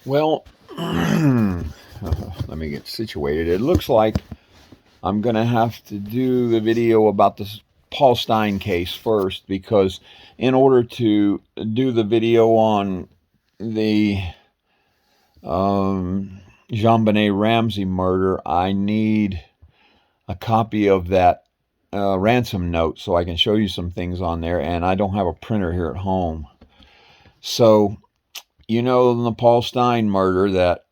Well, let me get situated. It looks like I'm going to have to do the video about this Paul Stein case first, because in order to do the video on the Jean Benet Ramsey murder, I need a copy of that ransom note so I can show you some things on there, and I don't have a printer here at home. So, in the Paul Stein murder, that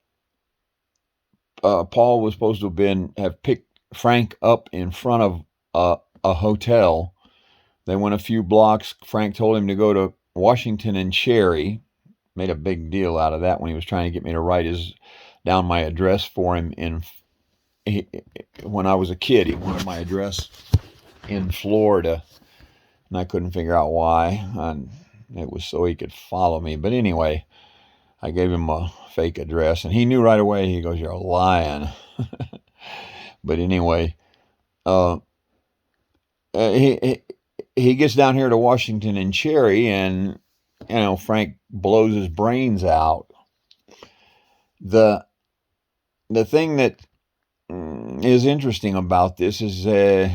Paul was supposed to have picked Frank up in front of a hotel. They went a few blocks. Frank told him to go to Washington and Cherry. Made a big deal out of that when he was trying to get me to write down my address for him when I was a kid. He wanted my address in Florida, and I couldn't figure out why. And it was so he could follow me. But anyway, I gave him a fake address, and he knew right away. He goes, "You're lying." But anyway, he gets down here to Washington and Cherry, and Frank blows his brains out. The thing that is interesting about this is, that's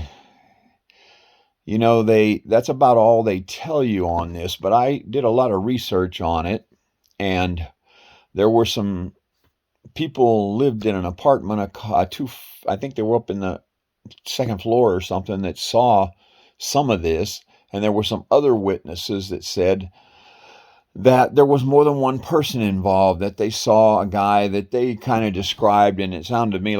about all they tell you on this. But I did a lot of research on it, and there were some people lived in an apartment, I think they were up in the second floor or something, that saw some of this. And there were some other witnesses that said that there was more than one person involved, that they saw a guy that they kind of described, and it sounded to me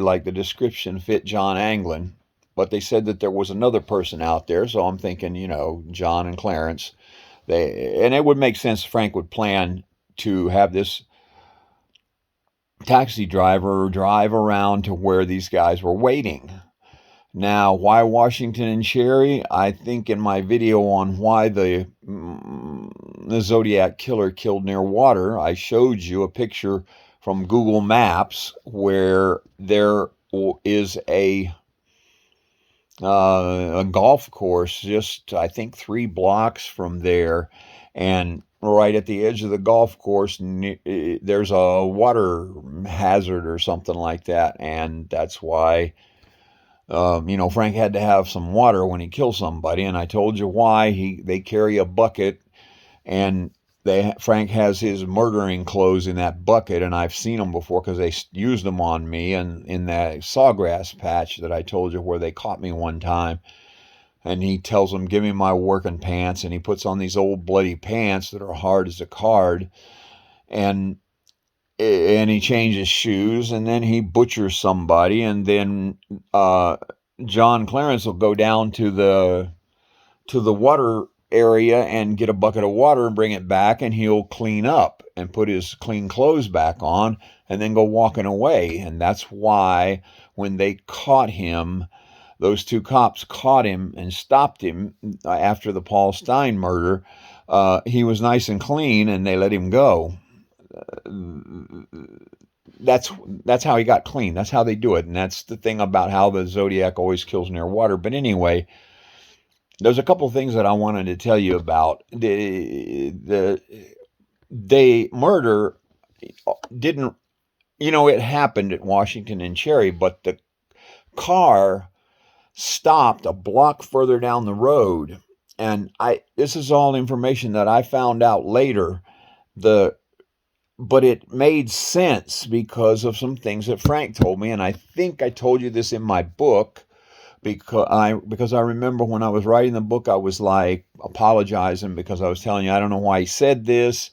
like the description fit John Anglin. But they said that there was another person out there, so I'm thinking, John and Clarence. And it would make sense Frank would plan to have this taxi driver drive around to where these guys were waiting. Now, why Washington and Cherry? I think in my video on why the Zodiac killer killed near water, I showed you a picture from Google Maps where there is a golf course just, I think, 3 blocks from there, and right at the edge of the golf course there's a water hazard or something like that, and that's why Frank had to have some water when he kills somebody. And I told you why. They carry a bucket, and Frank has his murdering clothes in that bucket, and I've seen them before because they used them on me, and in that sawgrass patch that I told you where they caught me one time. And he tells them, "Give me my working pants," and he puts on these old bloody pants that are hard as a card, and he changes shoes, and then he butchers somebody, and then John Clarence will go down to the water area and get a bucket of water and bring it back, and he'll clean up and put his clean clothes back on and then go walking away. And that's why when they caught him, those 2 cops caught him and stopped him after the Paul Stein murder, he was nice and clean, and they let him go. That's how he got clean. That's how they do it. And that's the thing about how the Zodiac always kills near water. But anyway, there's a couple things that I wanted to tell you about. The murder didn't, it happened at Washington and Cherry, but the car stopped a block further down the road. And this is all information that I found out later. But it made sense because of some things that Frank told me, and I think I told you this in my book, because I remember when I was writing the book, I was like apologizing because I was telling you I don't know why he said this,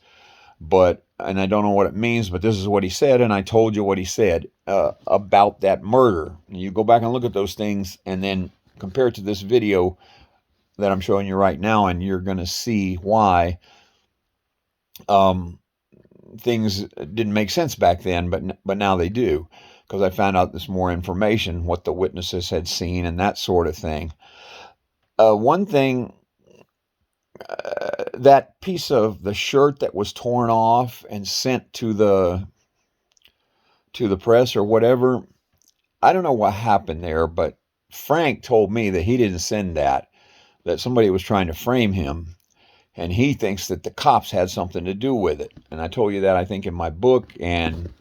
and I don't know what it means, but this is what he said, and I told you what he said about that murder. You go back and look at those things, and then compare it to this video that I'm showing you right now, and you're going to see why things didn't make sense back then, but now they do, because I found out there's more information, what the witnesses had seen and that sort of thing. One thing, that piece of the shirt that was torn off and sent to the press or whatever, I don't know what happened there, but Frank told me that he didn't send that somebody was trying to frame him. And he thinks that the cops had something to do with it. And I told you that, I think, in my book, and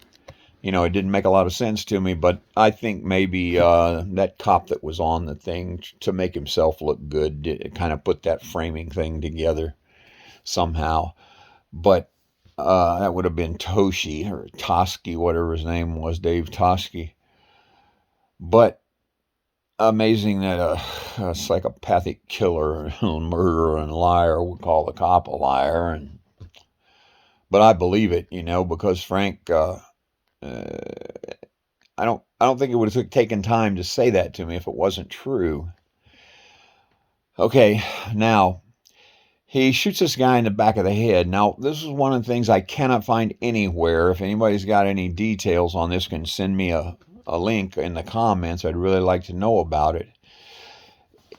it didn't make a lot of sense to me, but I think maybe that cop that was on the thing to make himself look good kind of put that framing thing together somehow. But that would have been Toshi or Toski, whatever his name was, Dave Toski. But amazing that a psychopathic killer, murderer, and liar would call the cop a liar. But I believe it, because Frank. I don't think it would have taken time to say that to me if it wasn't true. Okay, now he shoots this guy in the back of the head. Now, this is one of the things I cannot find anywhere. If anybody's got any details on this, can send me a link in the comments. I'd really like to know about it.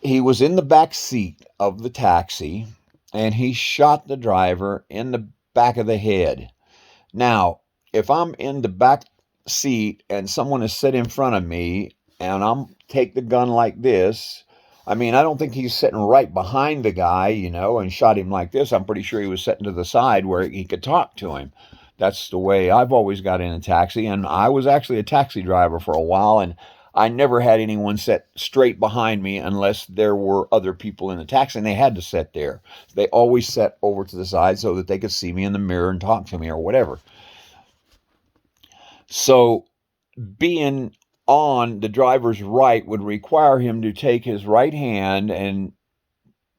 He was in the back seat of the taxi, and he shot the driver in the back of the head. Now, if I'm in the back seat and someone is sitting in front of me and I'm take the gun like this, I mean, I don't think he's sitting right behind the guy, and shot him like this. I'm pretty sure he was sitting to the side where he could talk to him. That's the way I've always got in a taxi, and I was actually a taxi driver for a while, and I never had anyone sit straight behind me unless there were other people in the taxi, and they had to sit there. They always sat over to the side so that they could see me in the mirror and talk to me or whatever. So being on the driver's right would require him to take his right hand and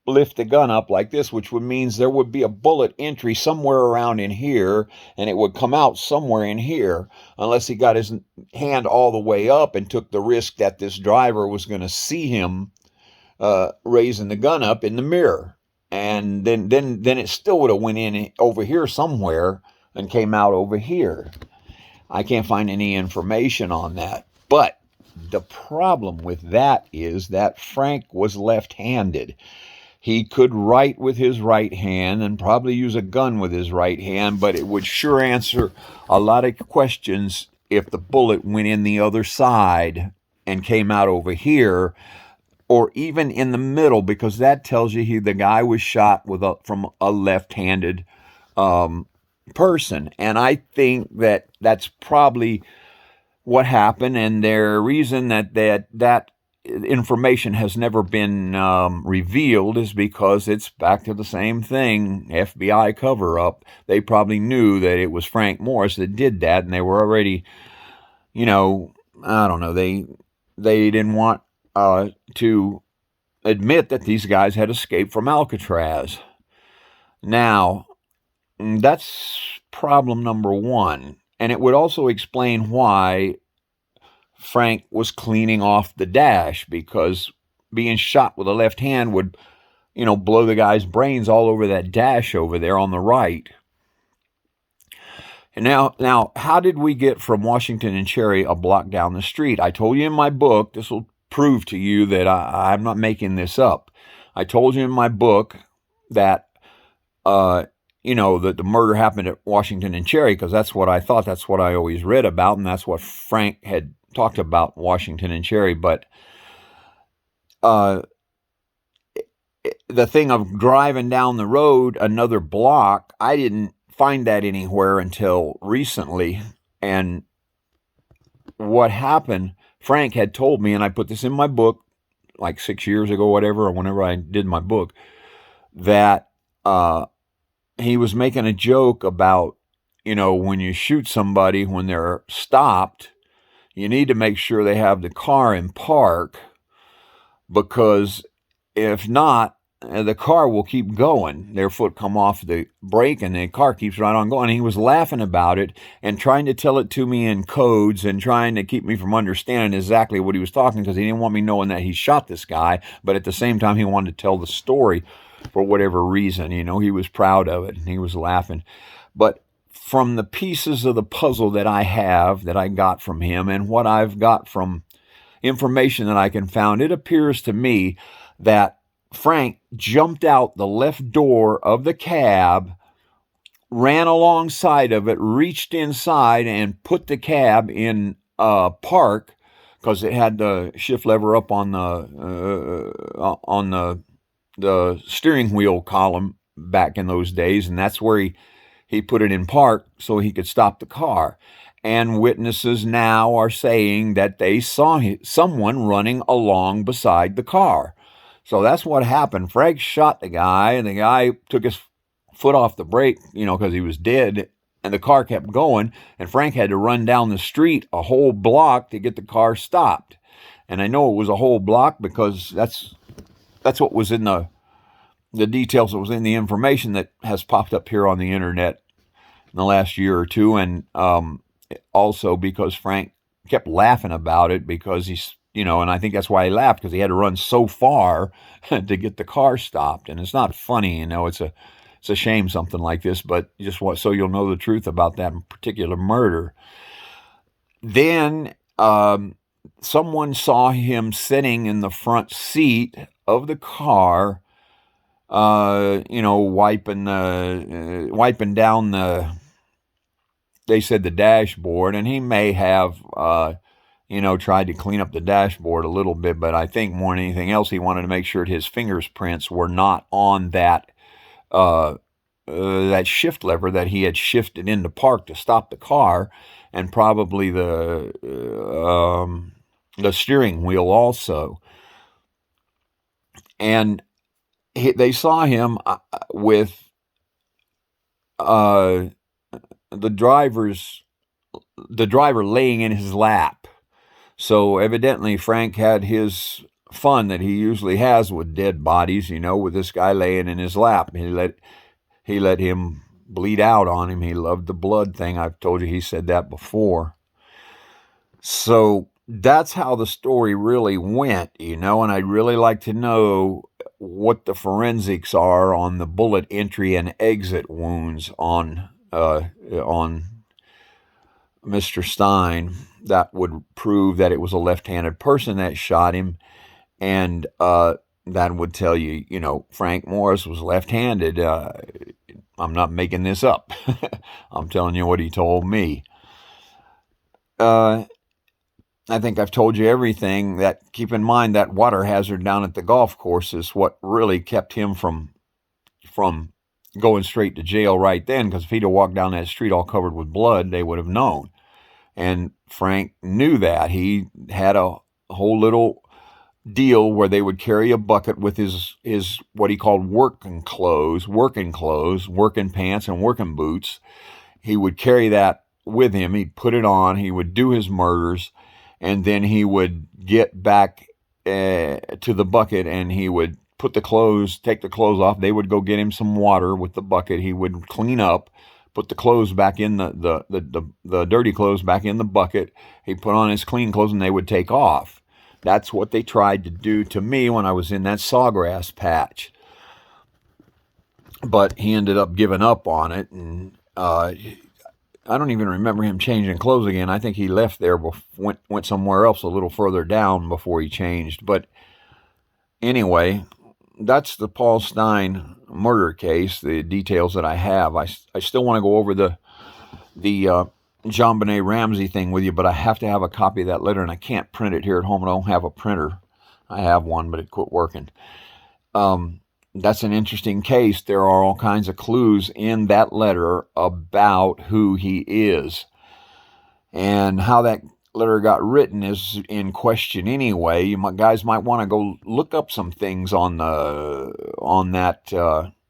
lift the gun up like this, which would means there would be a bullet entry somewhere around in here, and it would come out somewhere in here, unless he got his hand all the way up and took the risk that this driver was going to see him raising the gun up in the mirror. And then it still would have went in over here somewhere and came out over here. I can't find any information on that. But the problem with that is that Frank was left-handed. He could write with his right hand and probably use a gun with his right hand, but it would sure answer a lot of questions if the bullet went in the other side and came out over here, or even in the middle, because that tells you the guy was shot from a left-handed person. And I think that that's probably what happened, and their reason that information has never been revealed is because it's back to the same thing, FBI cover-up. They probably knew that it was Frank Morris that did that, and they were already, I don't know, they didn't want to admit that these guys had escaped from Alcatraz. Now, that's problem number one. And it would also explain why Frank was cleaning off the dash, because being shot with a left hand would, blow the guy's brains all over that dash over there on the right. And now, how did we get from Washington and Cherry a block down the street? I told you in my book, this will prove to you that I'm not making this up. I told you in my book that that the murder happened at Washington and Cherry, because that's what I thought. That's what I always read about, and that's what Frank had talked about, Washington and Cherry. But the thing of driving down the road another block, I didn't find that anywhere until recently. And what happened, Frank had told me, and I put this in my book like 6 years ago, whatever, or whenever I did my book, that he was making a joke about, when you shoot somebody when they're stopped, you need to make sure they have the car in park, because if not, the car will keep going. Their foot come off the brake and the car keeps right on going. And he was laughing about it and trying to tell it to me in codes and trying to keep me from understanding exactly what he was talking, because he didn't want me knowing that he shot this guy, but at the same time he wanted to tell the story for whatever reason. He was proud of it and he was laughing. But from the pieces of the puzzle that I have, that I got from him, and what I've got from information that I can found, it appears to me that Frank jumped out the left door of the cab, ran alongside of it, reached inside, and put the cab in park, because it had the shift lever up on the steering wheel column back in those days, and that's where he put it in park so he could stop the car. And witnesses now are saying that they saw someone running along beside the car. So that's what happened. Frank shot the guy, and the guy took his foot off the brake, because he was dead, and the car kept going, and Frank had to run down the street a whole block to get the car stopped. And I know it was a whole block because that's what was in the details that was in the information that has popped up here on the internet in the last year or two. And also because Frank kept laughing about it because he's, and I think that's why he laughed, because he had to run so far to get the car stopped. And it's not funny, it's a shame something like this, but just so you'll know the truth about that particular murder. Then someone saw him sitting in the front seat of the car, wiping down they said the dashboard, and he may have, tried to clean up the dashboard a little bit, but I think more than anything else, he wanted to make sure his fingerprints were not on that shift lever that he had shifted into park to stop the car, and probably the steering wheel also. And they saw him with the driver laying in his lap. So evidently Frank had his fun that he usually has with dead bodies, with this guy laying in his lap. He let him bleed out on him. He loved the blood thing. I've told you he said that before. So that's how the story really went, and I'd really like to know what the forensics are on the bullet entry and exit wounds on Mr. Stein. That would prove that it was a left-handed person that shot him, and that would tell you, Frank Morris was left-handed. I'm not making this up. I'm telling you what he told me. I think I've told you everything. That keep in mind that water hazard down at the golf course is what really kept him from going straight to jail right then, because if he'd have walked down that street all covered with blood, they would have known. And Frank knew that. He had a whole little deal where they would carry a bucket with his what he called working clothes, working pants, and working boots. He would carry that with him. He'd put it on. He would do his murders, and then he would get back to the bucket, and he would take the clothes off. They would go get him some water with the bucket. He would clean up, put the clothes back in the dirty clothes back in the bucket. He'd put on his clean clothes, and they would take off. That's what they tried to do to me when I was in that sawgrass patch. But he ended up giving up on it, and I don't even remember him changing clothes again. I think he left there, went somewhere else a little further down before he changed. But anyway, that's the Paul Stein murder case, the details that I have. I still want to go over the JonBenet Ramsey thing with you, but I have to have a copy of that letter, and I can't print it here at home. I don't have a printer. I have one, but it quit working. That's an interesting case. There are all kinds of clues in that letter about who he is. And how that letter got written is in question anyway. You guys might want to go look up some things on the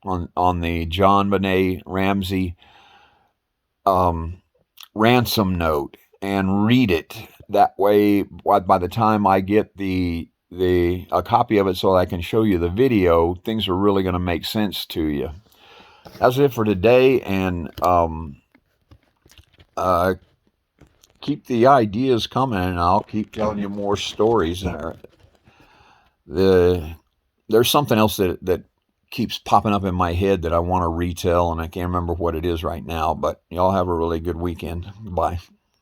JonBenet Ramsey ransom note and read it. That way, by the time I get a copy of it so that I can show you the video, things are really going to make sense to you. That's it for today, and keep the ideas coming, and I'll keep telling you more stories. There's something else that keeps popping up in my head that I want to retell, and I can't remember what it is right now, but y'all have a really good weekend. Bye.